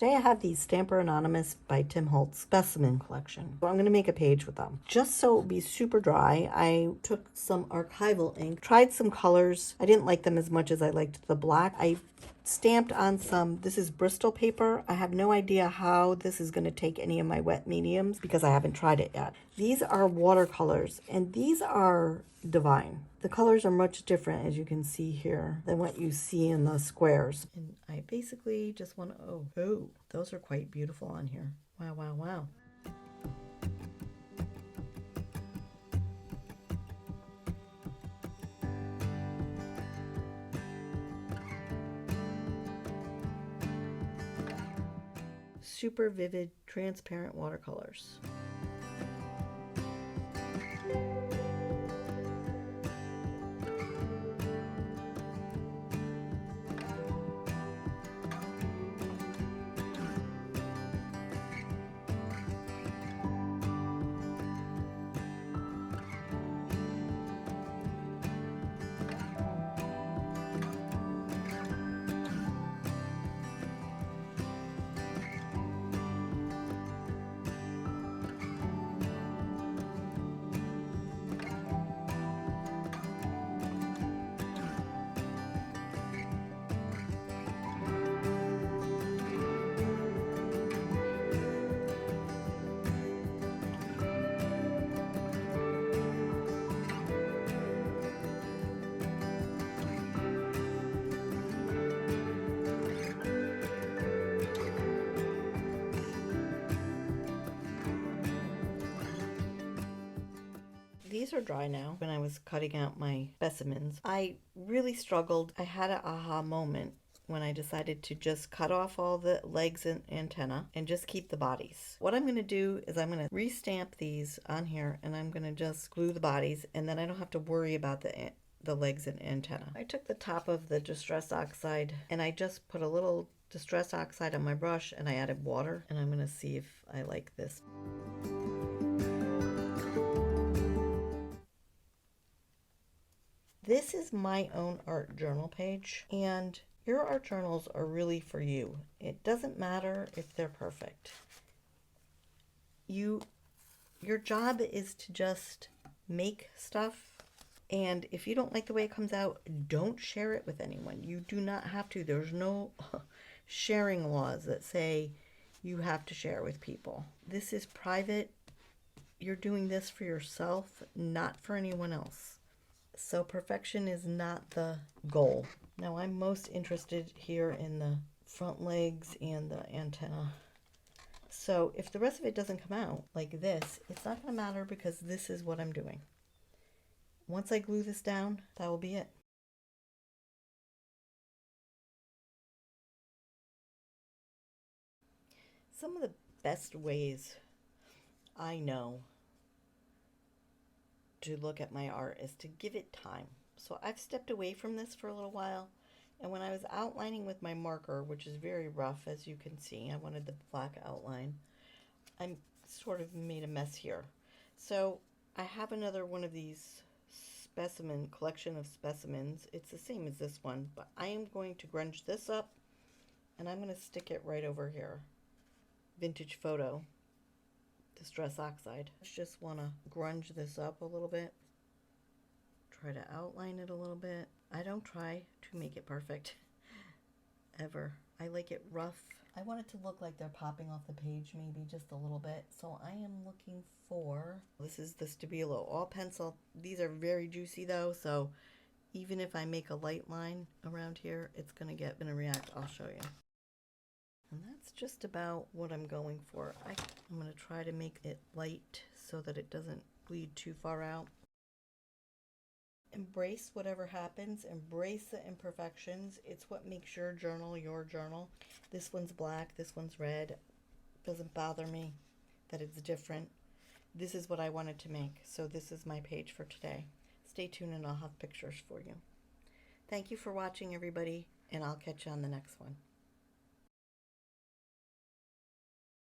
Today I have these Stamper Anonymous by Tim Holtz Specimen collection. So I'm going to make a page with them. Just so it will be super dry, I took some Archival ink, tried some colors. I didn't like them as much as I liked the black. I stamped on some, this is Bristol Paper. I have no idea how this is going to take any of my wet mediums because I haven't tried it yet. These are watercolors and these are divine. The colors are much different, as you can see here, than what you see in the squares. And I basically just want to, oh, those are quite beautiful on here. Wow, wow, wow. Super vivid, transparent watercolors. These are dry now. When I was cutting out my specimens, I really struggled. I had an aha moment when I decided to just cut off all the legs and antenna and just keep the bodies. What I'm going to do is I'm going to restamp these on here and I'm going to just glue the bodies, and then I don't have to worry about the legs and antenna. I took the top of the Distress Oxide and I just put a little Distress Oxide on my brush and I added water, and I'm going to see if I like this. This is my own art journal page, and your art journals are really for you. It doesn't matter if they're perfect. Your job is to just make stuff, and if you don't like the way it comes out, don't share it with anyone. You do not have to. There's no sharing laws that say you have to share with people. This is private. You're doing this for yourself, not for anyone else. So perfection is not the goal. Now I'm most interested here in the front legs and the antenna. So if the rest of it doesn't come out like this, it's not going to matter because this is what I'm doing. Once I glue this down, that will be it. Some of the best ways I know to look at my art is to give it time. So I've stepped away from this for a little while, and when I was outlining with my marker, which is very rough as you can see, I wanted the black outline, I sort of made a mess here. So I have another one of these collection of specimens. It's the same as this one, but I am going to grunge this up and I'm going to stick it right over here. Vintage Photo Distress Oxide. I just want to grunge this up a little bit. Try to outline it a little bit. I don't try to make it perfect, ever. I like it rough. I want it to look like they're popping off the page maybe just a little bit. So I am looking for, this is the Stabilo, all pencil. These are very juicy though, so even if I make a light line around here, it's gonna react. I'll show you. And that's just about what I'm going for. I'm going to try to make it light so that it doesn't bleed too far out. Embrace whatever happens. Embrace the imperfections. It's what makes your journal your journal. This one's black. This one's red. Doesn't bother me that it's different. This is what I wanted to make. So this is my page for today. Stay tuned and I'll have pictures for you. Thank you for watching, everybody, and I'll catch you on the next one.